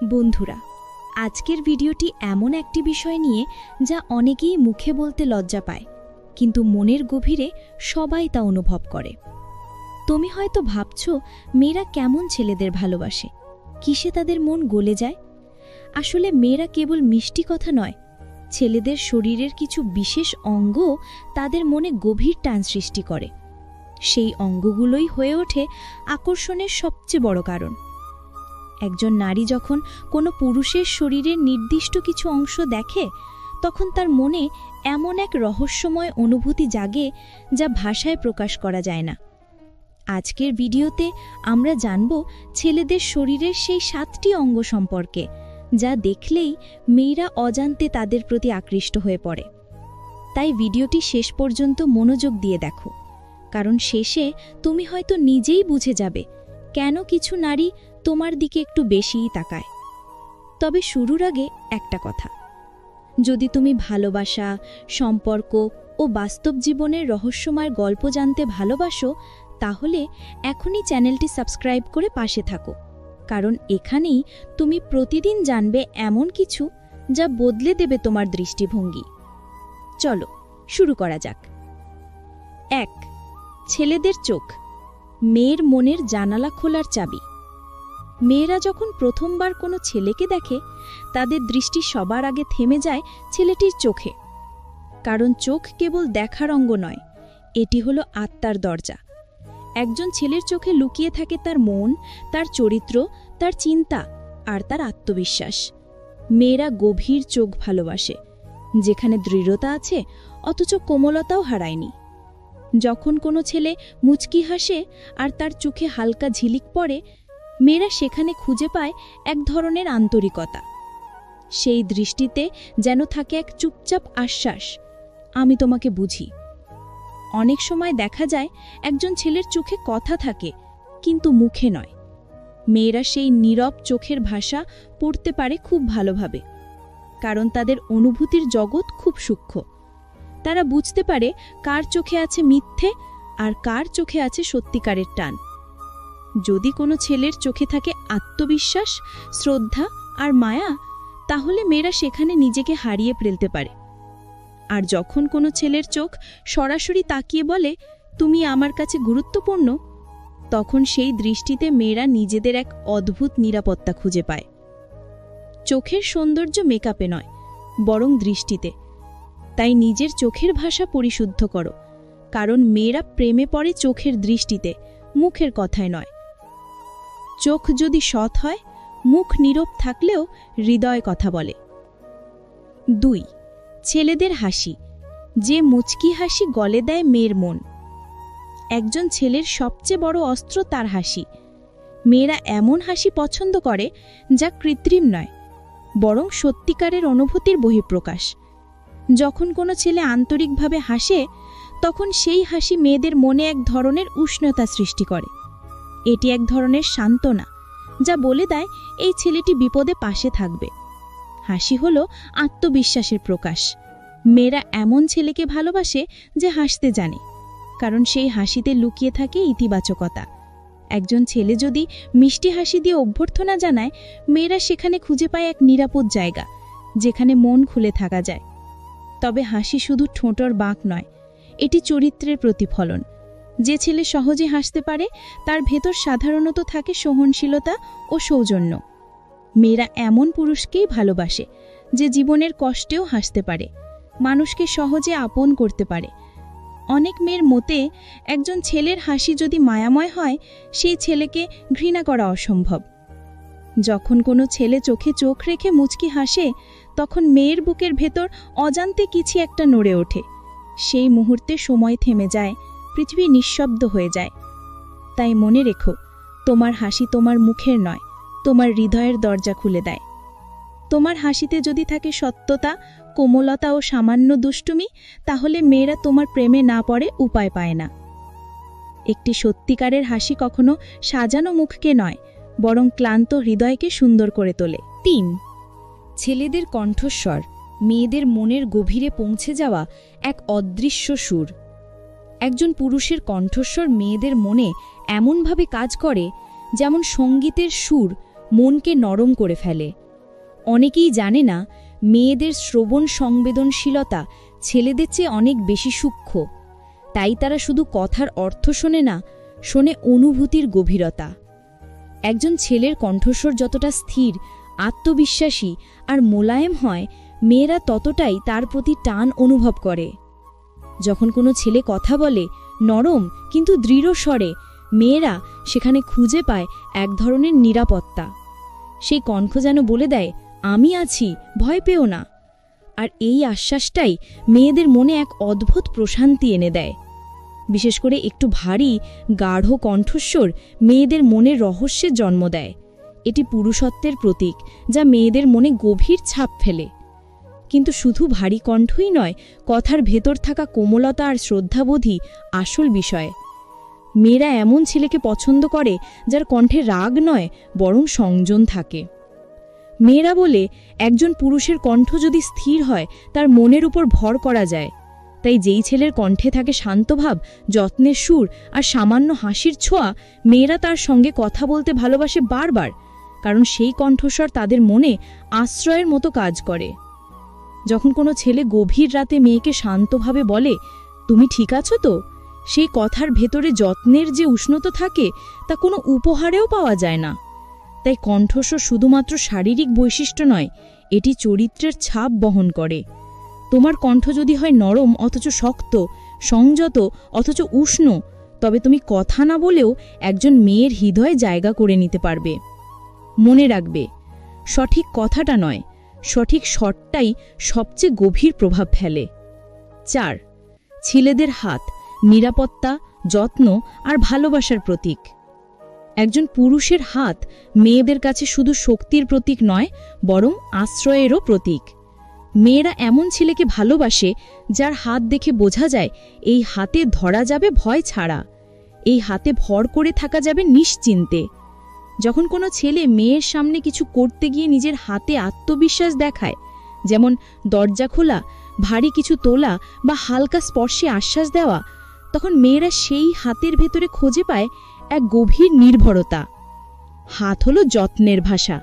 বন্ধুরা, আজকের ভিডিওটি এমন একটি বিষয় নিয়ে যা অনেকেই মুখে বলতে লজ্জা পায়, কিন্তু মনের গভীরে সবাই তা অনুভব করে। তুমি হয়তো ভাবছো মেয়েরা কেমন ছেলেদের ভালোবাসে, কিসে তাদের মন গলে যায়। আসলে মেয়েরা কেবল মিষ্টি কথা নয়, ছেলেদের শরীরের কিছু বিশেষ অঙ্গ তাদের মনে গভীর টান সৃষ্টি করে। সেই অঙ্গগুলোই হয়ে ওঠে আকর্ষণের সবচেয়ে বড় কারণ। একজন নারী যখন কোনো পুরুষের শরীরের নির্দিষ্ট কিছু অংশ দেখে, তখন তার মনে এমন এক রহস্যময় অনুভূতি জাগে যা ভাষায় প্রকাশ করা যায় না। আজকের ভিডিওতে আমরা জানব ছেলেদের শরীরের সেই 7টি অঙ্গ সম্পর্কে, যা দেখলেই মেয়েরা অজান্তে তাদের প্রতি আকৃষ্ট হয়ে পড়ে। তাই ভিডিওটি শেষ পর্যন্ত মনোযোগ দিয়ে দেখো, কারণ শেষে তুমি হয়তো নিজেই বুঝে যাবে কেন কিছু নারী তোমার দিকে একটু বেশিই তাকায়। তবে শুরুর আগে একটা কথা, যদি তুমি ভালোবাসা, সম্পর্ক ও বাস্তব জীবনের রহস্যময় গল্প জানতে ভালোবাসো, তাহলে এখনই চ্যানেলটি সাবস্ক্রাইব করে পাশে থাকো, কারণ এখানেই তুমি প্রতিদিন জানবে এমন কিছু যা বদলে দেবে তোমার দৃষ্টিভঙ্গি। চলো শুরু করা যাক। 1. ছেলেদের চোখ, মেয়ের মনের জানালা খোলার চাবি। মেয়েরা যখন প্রথমবার কোনো ছেলেকে দেখে, তাদের দৃষ্টি সবার আগে থেমে যায় ছেলেটির চোখে। কারণ চোখ কেবল দেখার অঙ্গ নয়, এটি হলো আত্মার দরজা। একজন ছেলের চোখে লুকিয়ে থাকে তার মন, তার চরিত্র, তার চিন্তা আর তার আত্মবিশ্বাস। মেয়েরা গভীর চোখ ভালোবাসে, যেখানে দৃঢ়তা আছে অথচ কোমলতাও হারায়নি। যখন কোনো ছেলে মুচকি হাসে আর তার চোখে হালকা ঝিলিক পড়ে, মেয়েরা সেখানে খুঁজে পায় এক ধরনের আন্তরিকতা। সেই দৃষ্টিতে যেন থাকে এক চুপচাপ আশ্বাস, আমি তোমাকে বুঝি। অনেক সময় দেখা যায় একজন ছেলের চোখে কথা থাকে, কিন্তু মুখে নয়। মেয়েরা সেই নীরব চোখের ভাষা পড়তে পারে খুব ভালোভাবে, কারণ তাদের অনুভূতির জগৎ খুব সূক্ষ্ম। তারা বুঝতে পারে কার চোখে আছে মিথ্যে আর কার চোখে আছে সত্যিকারের টান। যদি কোনো ছেলের চোখে থাকে আত্মবিশ্বাস, শ্রদ্ধা আর মায়া, তাহলে মেয়েরা সেখানে নিজেকে হারিয়ে ফেলতে পারে। আর যখন কোনো ছেলের চোখ সরাসরি তাকিয়ে বলে, তুমি আমার কাছে গুরুত্বপূর্ণ, তখন সেই দৃষ্টিতে মেয়েরা নিজেদের এক অদ্ভুত নিরাপত্তা খুঁজে পায়। চোখের সৌন্দর্য মেকআপে নয়, বরং দৃষ্টিতে। তাই নিজের চোখের ভাষা পরিশুদ্ধ করো, কারণ মেয়েরা প্রেমে পড়ে চোখের দৃষ্টিতে, মুখের কথায় নয়। চোখ যদি সৎ হয়, মুখ নীরব থাকলেও হৃদয় কথা বলে। 2. ছেলেদের হাসি, যে মুচকি হাসি গলে দেয় মেয়ের মন। একজন ছেলের সবচেয়ে বড় অস্ত্র তার হাসি। মেয়েরা এমন হাসি পছন্দ করে যা কৃত্রিম নয়, বরং সত্যিকারের অনুভূতির বহিঃপ্রকাশ। যখন কোনো ছেলে আন্তরিকভাবে হাসে, তখন সেই হাসি মেয়েদের মনে এক ধরনের উষ্ণতা সৃষ্টি করে। এটি এক ধরনের সান্ত্বনা, যা বলে দেয় এই ছেলেটি বিপদে পাশে থাকবে। হাসি হলো আত্মবিশ্বাসের প্রকাশ। মেয়েরা এমন ছেলেকে ভালোবাসে যে হাসতে জানে, কারণ সেই হাসিতে লুকিয়ে থাকে ইতিবাচকতা। একজন ছেলে যদি মিষ্টি হাসি দিয়ে অভ্যর্থনা জানায়, মেয়েরা সেখানে খুঁজে পায় এক নিরাপদ জায়গা, যেখানে মন খুলে থাকা যায়। তবে হাসি শুধু ঠোঁটর বাঁক নয়, এটি চরিত্রের প্রতিফলন। যে ছেলে সহজে হাসতে পারে, তার ভেতর সাধারণত থাকে সহনশীলতা ও সৌজন্য। মেয়েরা এমন পুরুষকেই ভালোবাসে যে জীবনের কষ্টেও হাসতে পারে, মানুষকে সহজে আপন করতে পারে। অনেক মেয়ের মতে, একজন ছেলের হাসি যদি মায়াময় হয়, সেই ছেলেকে ঘৃণা করা অসম্ভব। যখন কোনো ছেলে চোখে চোখ রেখে মুচকি হাসে, তখন মেয়ের বুকের ভেতর অজান্তে কিছু একটা নড়ে ওঠে। সেই মুহূর্তে সময় থেমে যায়, পৃথিবী নিঃশব্দ হয়ে যায়। তাই মনে রেখো, তোমার হাসি তোমার মুখের নয়, তোমার হৃদয়ের দরজা খুলে দেয়। তোমার হাসিতে যদি থাকে সত্যতা, কোমলতা ও সামান্য দুষ্টুমি, তাহলে মেয়েরা তোমার প্রেমে না পড়ে উপায় পায় না। একটি সত্যিকারের হাসি কখনো সাজানো মুখকে নয়, বরং ক্লান্ত হৃদয়কে সুন্দর করে তোলে। 3. ছেলেদের কণ্ঠস্বর, মেয়েদের মনের গভীরে পৌঁছে যাওয়া এক অদৃশ্য সুর। একজন পুরুষের কণ্ঠস্বর মেয়েদের মনে এমনভাবে কাজ করে, যেমন সঙ্গীতের সুর মনকে নরম করে ফেলে। অনেকেই জানে না মেয়েদের শ্রবণ সংবেদনশীলতা ছেলেদের চেয়ে অনেক বেশি সূক্ষ্ম। তাই তারা শুধু কথার অর্থ শোনে না, শোনে অনুভূতির গভীরতা। একজন ছেলের কণ্ঠস্বর যতটা স্থির, আত্মবিশ্বাসী আর মোলায়েম হয়, মেয়েরা ততটাই তার প্রতি টান অনুভব করে। যখন কোনো ছেলে কথা বলে নরম কিন্তু দৃঢ় স্বরে, মেয়েরা সেখানে খুঁজে পায় এক ধরনের নিরাপত্তা। সেই কণ্ঠ যেন বলে দেয়, আমি আছি, ভয় পেও না। আর এই আশ্বাসটাই মেয়েদের মনে এক অদ্ভুত প্রশান্তি এনে দেয়। বিশেষ করে একটু ভারী, গাঢ় কণ্ঠস্বর মেয়েদের মনের রহস্যের জন্ম দেয়। এটি পুরুষত্বের প্রতীক, যা মেয়েদের মনে গভীর ছাপ ফেলে। কিন্তু শুধু ভারী কণ্ঠই নয়, কথার ভেতর থাকা কোমলতা আর শ্রদ্ধাবোধই আসল বিষয়। মেয়েরা এমন ছেলেকে পছন্দ করে যার কণ্ঠে রাগ নয়, বরং সংযম থাকে। মেয়েরা বলে, একজন পুরুষের কণ্ঠ যদি স্থির হয়, তার মনের উপর ভর করা যায়। তাই যেই ছেলের কণ্ঠে থাকে শান্তভাব, যত্নের সুর আর সামান্য হাসির ছোঁয়া, মেয়েরা তার সঙ্গে কথা বলতে ভালোবাসে বারবার, কারণ সেই কণ্ঠস্বর তাদের মনে আশ্রয়ের মতো কাজ করে। যখন কোনো ছেলে গভীর রাতে মেয়েকে শান্তভাবে বলে, তুমি ঠিক আছো তো, সেই কথার ভেতরে যত্নের যে উষ্ণতা থাকে, তা কোনো উপহারেও পাওয়া যায় না। তাই কণ্ঠস্বর শুধুমাত্র শারীরিক বৈশিষ্ট্য নয়, এটি চরিত্রের ছাপ বহন করে। তোমার কণ্ঠ যদি হয় নরম অথচ শক্ত, সংযত অথচ উষ্ণ, তবে তুমি কথা না বলেও একজন মেয়ের হৃদয়ে জায়গা করে নিতে পারবে। মনে রাখবে, সঠিক কথাটা নয়, সঠিক স্বরটাই সবচেয়ে গভীর প্রভাব ফেলে। 4. ছেলেদের হাত নিরাপত্তা, যত্ন আর ভালোবাসার প্রতীক। একজন পুরুষের হাত মেয়েদের কাছে শুধু শক্তির প্রতীক নয়, বরং আশ্রয়েরও প্রতীক। মেয়েরা এমন ছেলেকে ভালোবাসে যার হাত দেখে বোঝা যায় এই হাতে ধরা যাবে ভয় ছাড়া, এই হাতে ভর করে থাকা যাবে নিশ্চিন্তে। যখন কোনো ছেলে মেয়ের সামনে কিছু করতে গিয়ে নিজের হাতে আত্মবিশ্বাস দেখায়, যেমন দরজা খোলা, ভারী কিছু তোলা বা হালকা স্পর্শে আশ্বাস দেওয়া, তখন মেয়েরা সেই হাতের ভেতরে খুঁজে পায় এক গভীর নির্ভরতা। হাত হলো যত্নের ভাষা।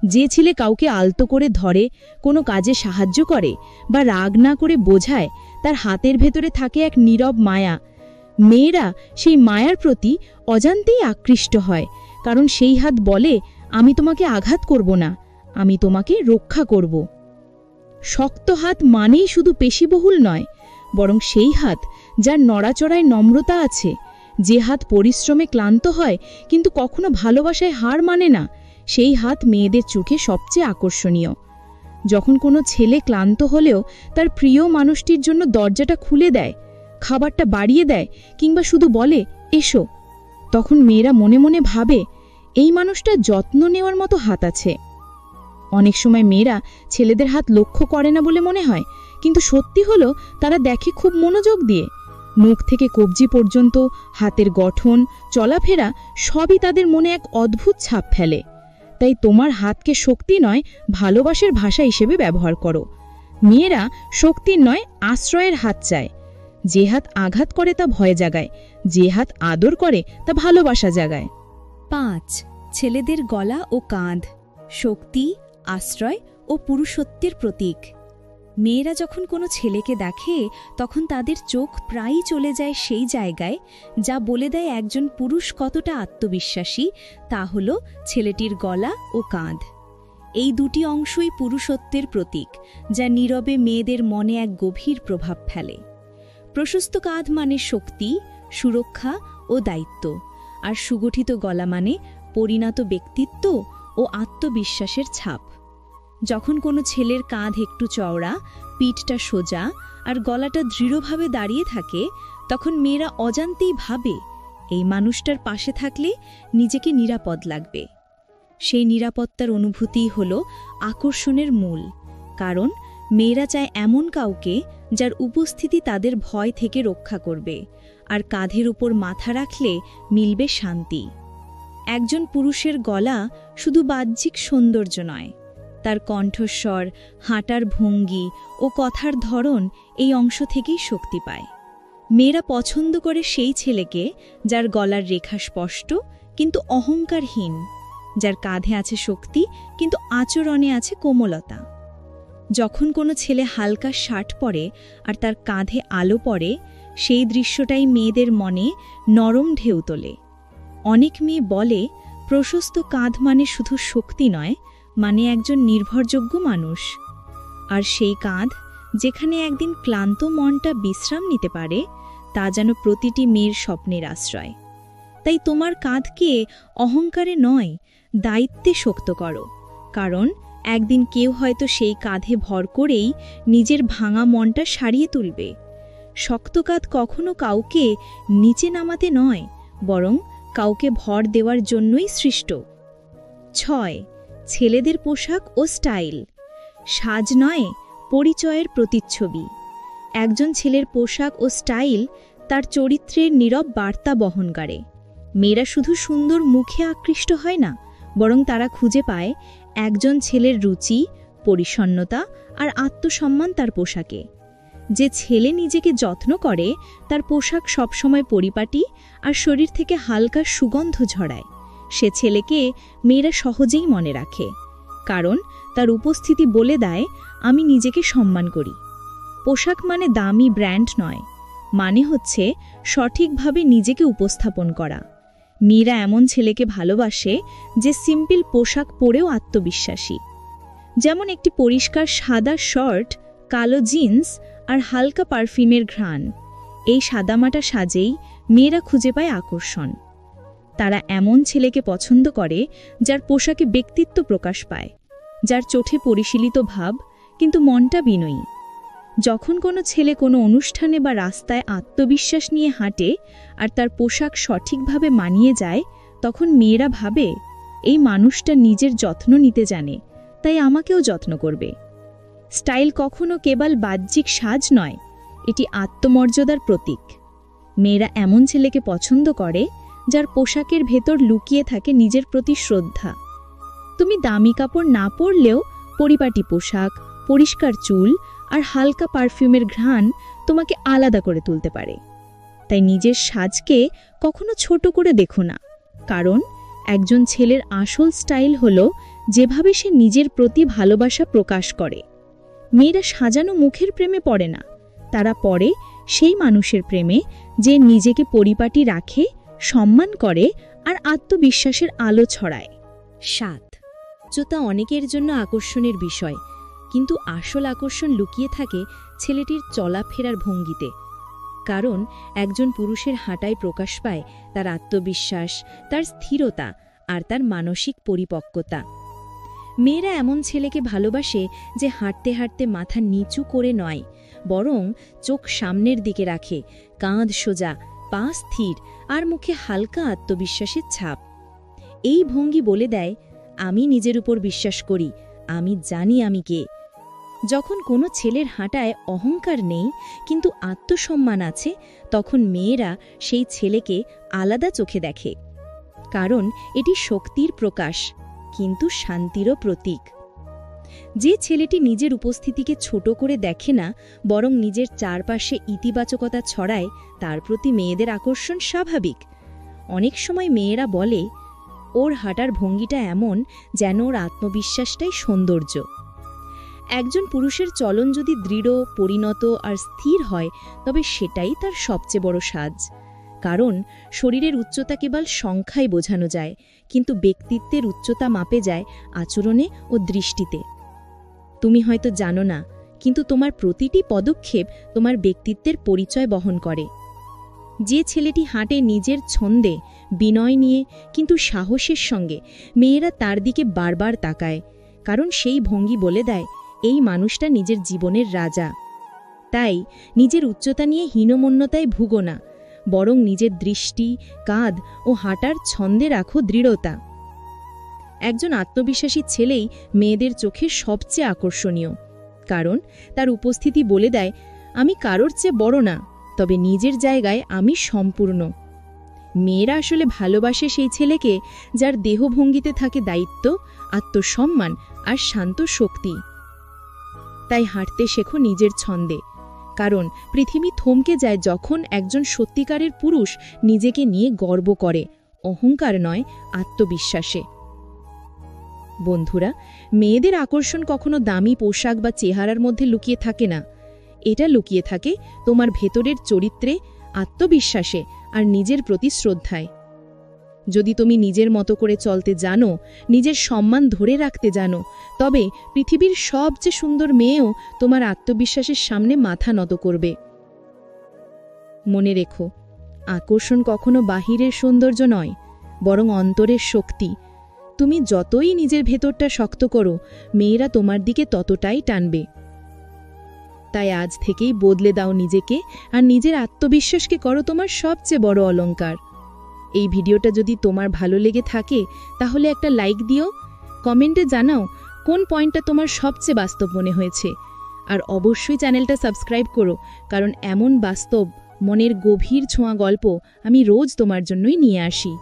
যে ছেলে কাউকে আলতো করে ধরে, কোনো কাজে সাহায্য করে বা রাগ না করে বোঝায়, তার হাতের ভেতরে থাকে এক নীরব মায়া। মেয়েরা সেই মায়ার প্রতি অজান্তেই আকৃষ্ট হয়, কারণ সেই হাত বলে, আমি তোমাকে আঘাত করব না, আমি তোমাকে রক্ষা করব। শক্ত হাত মানেই শুধু পেশিবহুল নয়, বরং সেই হাত যার নড়াচড়ায় নম্রতা আছে, যে হাত পরিশ্রমে ক্লান্ত হয় কিন্তু কখনো ভালোবাসায় হার মানে না, সেই হাত মেয়েদের চোখে সবচেয়ে আকর্ষণীয়। যখন কোনো ছেলে ক্লান্ত হলেও তার প্রিয় মানুষটির জন্য দরজাটা খুলে দেয়, খাবারটা বাড়িয়ে দেয় কিংবা শুধু বলে এসো, তখন মেয়েরা মনে মনে ভাবে, এই মানুষটা যত্ন নেওয়ার মতো হাত আছে। অনেক সময় মেয়েরা ছেলেদের হাত লক্ষ্য করে না বলে মনে হয়, কিন্তু সত্যি হলো তারা দেখে খুব মনোযোগ দিয়ে। মুখ থেকে কবজি পর্যন্ত হাতের গঠন, চলাফেরা সবই তাদের মনে এক অদ্ভুত ছাপ ফেলে। তাই তোমার হাতকে শক্তি নয়, ভালোবাসার ভাষা হিসেবে ব্যবহার করো। মেয়েরা শক্তির নয়, আশ্রয়ের হাত চায়। যে হাত আঘাত করে তা ভয় জাগায়, যে হাত আদর করে তা ভালোবাসা জাগায়। 5. ছেলেদের গলা ও কাঁধ শক্তি, আশ্রয় ও পুরুষত্বের প্রতীক। মেয়েরা যখন কোনো ছেলেকে দেখে, তখন তাদের চোখ প্রায়ই চলে যায় সেই জায়গায় যা বলে দেয় একজন পুরুষ কতটা আত্মবিশ্বাসী। তা হল ছেলেটির গলা ও কাঁধ। এই দুটি অংশই পুরুষত্বের প্রতীক, যা নীরবে মেয়েদের মনে এক গভীর প্রভাব ফেলে। প্রশস্ত কাঁধ মানে শক্তি, সুরক্ষা ও দায়িত্ব, আর সুগঠিত গলা মানে পরিণত ব্যক্তিত্ব ও আত্মবিশ্বাসের ছাপ। যখন কোনো ছেলের কাঁধ একটু চওড়া, পিঠটা সোজা আর গলাটা দৃঢ়ভাবে দাঁড়িয়ে থাকে, তখন মেয়েরা অজান্তেই ভাবে, এই মানুষটার পাশে থাকলে নিজেকে নিরাপদ লাগবে। সেই নিরাপত্তার অনুভূতিই হল আকর্ষণের মূল, কারণ মেয়েরা চায় এমন কাউকে যার উপস্থিতি তাদের ভয় থেকে রক্ষা করবে, আর কাঁধের উপর মাথা রাখলে মিলবে শান্তি। একজন পুরুষের গলা শুধু বাহ্যিক সৌন্দর্য নয়, তার কণ্ঠস্বর, হাঁটার ভঙ্গি ও কথার ধরন এই অংশ থেকেই শক্তি পায়। মেয়েরা পছন্দ করে সেই ছেলেকে যার গলার রেখা স্পষ্ট কিন্তু অহংকারহীন, যার কাঁধে আছে শক্তি কিন্তু আচরণে আছে কোমলতা। যখন কোনো ছেলে হালকা শার্ট পরে আর তার কাঁধে আলো পড়ে, সেই দৃশ্যটাই মেয়েদের মনে নরম ঢেউ তোলে। অনেক মেয়ে বলে প্রশস্ত কাঁধ মানে শুধু শক্তি নয়, মানে একজন নির্ভরযোগ্য মানুষ। আর সেই কাঁধ যেখানে একদিন ক্লান্ত মনটা বিশ্রাম নিতে পারে, তা যেন প্রতিটি মেয়ের স্বপ্নের আশ্রয়। তাই তোমার কাঁধকে অহংকারে নয়, দায়িত্বে শক্ত করো, কারণ একদিন কেউ হয়তো সেই কাঁধে ভর করেই নিজের ভাঙা মনটা সারিয়ে তুলবে। শক্ত কাঁধ কখনো কাউকে নিচে নামাতে নয়, বরং কাউকে ভর দেওয়ার জন্যই সৃষ্ট। 6. ছেলেদের পোশাক ও স্টাইল। সাজ নয়, পরিচয়ের প্রতিচ্ছবি। একজন ছেলের পোশাক ও স্টাইল তার চরিত্রের নীরব বার্তা বহন করে। মেয়েরা শুধু সুন্দর মুখে আকৃষ্ট হয় না, বরং তারা খুঁজে পায় একজন ছেলের রুচি, পরিচ্ছন্নতা আর আত্মসম্মান তার পোশাকে। যে ছেলে নিজেকে যত্ন করে, তার পোশাক সবসময় পরিপাটি আর শরীর থেকে হালকা সুগন্ধ ঝরায়। সে ছেলেকে মেয়েরা সহজেই মনে রাখে, কারণ তার উপস্থিতি বলে দেয় আমি নিজেকে সম্মান করি। পোশাক মানে দামি ব্র্যান্ড নয়, মানে হচ্ছে সঠিকভাবে নিজেকে উপস্থাপন করা। মেয়েরা এমন ছেলেকে ভালোবাসে যে সিম্পল পোশাক পরেও আত্মবিশ্বাসী। যেমন একটি পরিষ্কার সাদা শার্ট, কালো জিন্স আর হালকা পারফিউমের ঘ্রাণ। এই সাদামাটা সাজেই মেয়েরা খুঁজে পায় আকর্ষণ। তারা এমন ছেলেকে পছন্দ করে যার পোশাকে ব্যক্তিত্ব প্রকাশ পায়, যার চোখে পরিশীলিত ভাব কিন্তু মনটা বিনয়ী। যখন কোনো ছেলে কোনো অনুষ্ঠানে বা রাস্তায় আত্মবিশ্বাস নিয়ে হাঁটে আর তার পোশাক সঠিকভাবে মানিয়ে যায়, তখন মেয়েরা ভাবে এই মানুষটা নিজের যত্ন নিতে জানে, তাই আমাকেও যত্ন করবে। স্টাইল কখনো কেবল বাহ্যিক সাজ নয়, এটি আত্মমর্যাদার প্রতীক। মেয়েরা এমন ছেলেকে পছন্দ করে যার পোশাকের ভেতর লুকিয়ে থাকে নিজের প্রতি শ্রদ্ধা। তুমি দামি কাপড় না পরলেও পরিপাটি পোশাক, পরিষ্কার চুল আর হালকা পারফিউমের ঘ্রাণ তোমাকে আলাদা করে তুলতে পারে। তাই নিজের সাজকে কখনো ছোট করে দেখো না, কারণ একজন ছেলের আসল স্টাইল হলো যেভাবে সে নিজের প্রতি ভালোবাসা প্রকাশ করে। মেয়েরা সাজানো মুখের প্রেমে পড়ে না, তারা পড়ে সেই মানুষের প্রেমে যে নিজেকে পরিপাটি রাখে, সম্মান করে আর আত্মবিশ্বাসের আলো ছড়ায়। 7. উচ্চতা অনেকের জন্য আকর্ষণের বিষয়, কিন্তু আসল আকর্ষণ লুকিয়ে থাকে ছেলেটির চলাফেরার ভঙ্গিতে। কারণ একজন পুরুষের হাঁটায় প্রকাশ পায় তার আত্মবিশ্বাস, তার স্থিরতা আর তার মানসিক পরিপক্কতা। মেয়েরা এমন ছেলেকে ভালোবাসে যে হাঁটতে হাঁটতে মাথা নিচু করে নয়, বরং চোখ সামনের দিকে রাখে, কাঁধ সোজা, পা স্থির আর মুখে হালকা আত্মবিশ্বাসের ছাপ। এই ভঙ্গি বলে দেয় আমি নিজের উপর বিশ্বাস করি, আমি জানি আমি কে। যখন কোনো ছেলের হাঁটায় অহংকার নেই কিন্তু আত্মসম্মান আছে, তখন মেয়েরা সেই ছেলেকে আলাদা চোখে দেখে। কারণ এটি শক্তির প্রকাশ, কিন্তু শান্তিরও প্রতীক। যে ছেলেটি নিজের উপস্থিতিকে ছোট করে দেখে না, বরং নিজের চারপাশে ইতিবাচকতা ছড়ায়, তার প্রতি মেয়েদের আকর্ষণ স্বাভাবিক। অনেক সময় মেয়েরা বলে ওর হাঁটার ভঙ্গিটা এমন যেন ওর আত্মবিশ্বাসটাই সৌন্দর্য। একজন পুরুষের চলন যদি দৃঢ়, পরিণত আর স্থির হয়, তবে সেটাই তার সবচেয়ে বড় সাজ। কারণ শরীরের উচ্চতা কেবল সংখ্যায় বোঝানো যায়, কিন্তু ব্যক্তিত্বের উচ্চতা মাপে যায় আচরণে ও দৃষ্টিতে। তুমি হয়তো জানো না, কিন্তু তোমার প্রতিটি পদক্ষেপ তোমার ব্যক্তিত্বের পরিচয় বহন করে। যে ছেলেটি হাঁটে নিজের ছন্দে, বিনয় নিয়ে কিন্তু সাহসের সঙ্গে, মেয়েরা তার দিকে বারবার তাকায়, কারণ সেই ভঙ্গি বলে দেয় এই মানুষটা নিজের জীবনের রাজা। তাই নিজের উচ্চতা নিয়ে হীনমন্যতায় ভুগো না, বরং নিজের দৃষ্টি, কাঁধ ও হাঁটার ছন্দে রাখো দৃঢ়তা। একজন আত্মবিশ্বাসী ছেলেই মেয়েদের চোখে সবচেয়ে আকর্ষণীয়, কারণ তার উপস্থিতি বলে দেয় আমি কারোর চেয়ে বড় না, তবে নিজের জায়গায় আমি সম্পূর্ণ। মেয়েরা আসলে ভালোবাসে সেই ছেলেকে যার দেহভঙ্গিতে থাকে দায়িত্ব, আত্মসম্মান আর শান্ত শক্তি। তাই হাঁটতে শেখো নিজের ছন্দে, কারণ পৃথিবী থমকে যায় যখন একজন সত্যিকারের পুরুষ নিজেকে নিয়ে গর্ব করে, অহংকার নয়, আত্মবিশ্বাসে। বন্ধুরা, মেয়েদের আকর্ষণ কখনো দামি পোশাক বা চেহারার মধ্যে লুকিয়ে থাকে না। এটা লুকিয়ে থাকে তোমার ভেতরের চরিত্রে, আত্মবিশ্বাসে আর নিজের প্রতি শ্রদ্ধায়। যদি তুমি নিজের মতো করে চলতে জানো, নিজের সম্মান ধরে রাখতে জানো, তবে পৃথিবীর সবচেয়ে সুন্দর মেয়েও তোমার আত্মবিশ্বাসের সামনে মাথা নত করবে। মনে রেখো, আকর্ষণ কখনো বাহিরের সৌন্দর্য নয়, বরং অন্তরের শক্তি। তুমি যতই নিজের ভেতরটা শক্ত করো, মেয়েরা তোমার দিকে ততটাই টানবে। তাই আজ থেকেই বদলে দাও নিজেকে, আর নিজের আত্মবিশ্বাসকে করো তোমার সবচেয়ে বড় অলংকার। এই ভিডিওটা যদি তোমার ভালো লেগে থাকে তাহলে একটা লাইক দিও, কমেন্টে জানাও কোন পয়েন্টটা তোমার সবচেয়ে বাস্তব মনে হয়েছে। আর অবশ্যই চ্যানেলটা সাবস্ক্রাইব করো, কারণ এমন বাস্তব, মনের গভীর ছোঁয়া গল্প আমি রোজ তোমার জন্যই নিয়ে আসি।